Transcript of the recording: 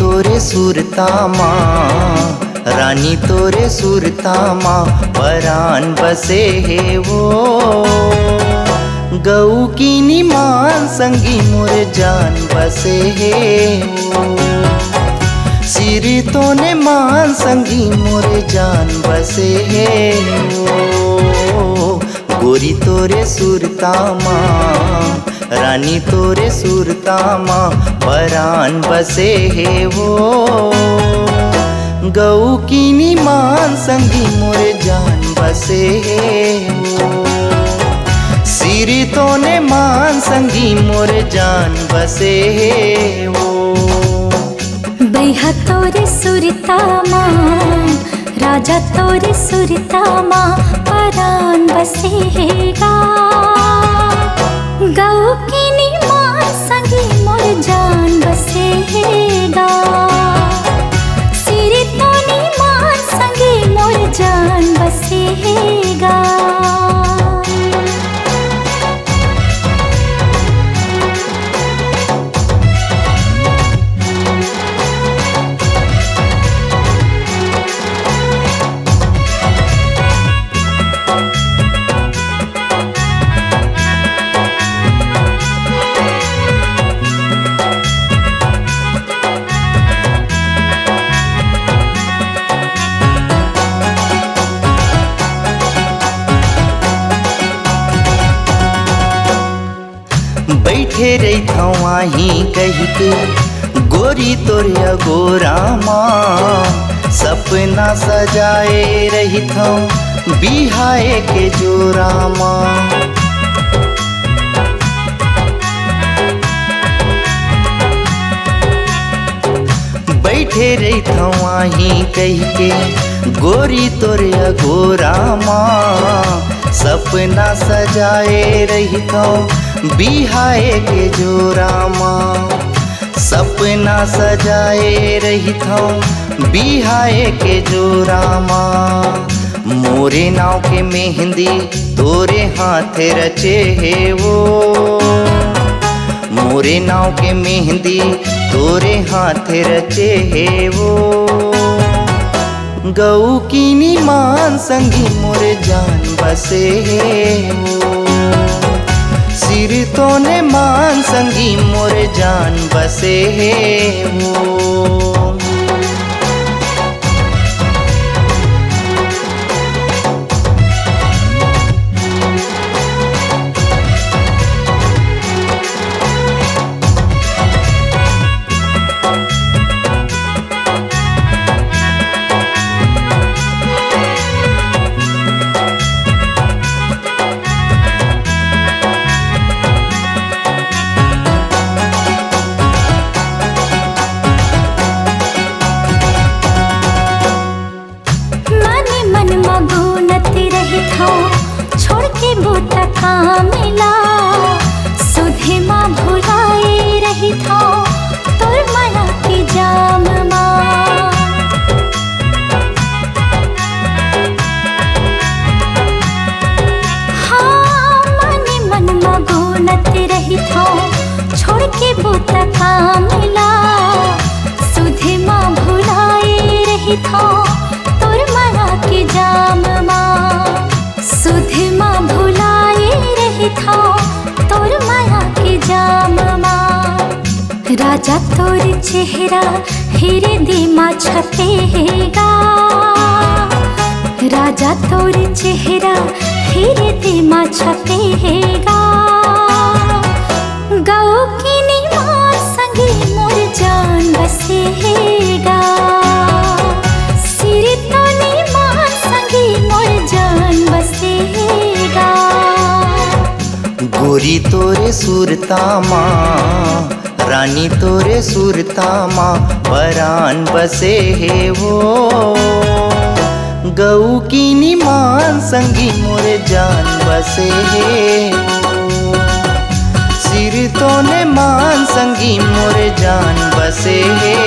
तोरे सुरतामा रानी तोरे सुरतामा परान बसे है वो। गऊ की निमान संगी मोर जान बसे है वो। सिर तोने मान संगी मोर जान बसे है वो। गोरी तोरे सुरतामा रानी तोरे सुरतामा परान बसे है वो। गऊ की निमान संगी मोर जान बसे है वो। सिर तोने मान संगी मोर जान बसे है वो। बैहा तोरे सुरतामा राजा तोरे सुरतामा परान बसे हैगा। गऊ की निमान संगी मोर जान बसे हैगा। सिर तोने मान संगी मोर जान बसे हैगा। बैठे रही था वहीं कही के गोरी तोरिया गोरामा। सपना सजाए रही था बिहाए के जोरामा। बैठे रही था वहीं कही के गोरी तोरिया गोरामा। सपना सजाए रही था बिहाए के जोरामा। सपना सजाए रही था बिहाए के जोरामा। मोरे नाव के मेहंदी तोरे हाथ रचे है वो। मोरे नाव के मेहंदी तोरे हाथ रचे है वो। गऊ की निमान संगी मोर जान बसे है वो। सिर तोने मान संगी मोर जान बसे है वो। छोड़ के बूटा काम मिला सुधे माँ भुलाए रही था तोर माया के जाम माँ। हाँ मने मन मगोनत रही था छोड़ के बूटा काम मिला सुधे माँ भुलाए रही था तोर माया के जाम माँ। सुधे माँ भुलाए रही था तोर माया के जाम माँ। राजा तोर चेहरा हेरे दिमा छपे हैगा। राजा तोर चेहरा हेरे दिमा छपे हैगा। गऊ की निमान संगी मोर जान बसे हैगा। सिर तोने मान संगी मोर जान बसे हैगा। गोरी तोरे सुरतामा रानी तोरे सुरतामा परान बसे है वो। गऊ की निमान संगी मोर जान बसे है वो। सिर तोने मान संगी मोर जान बसे है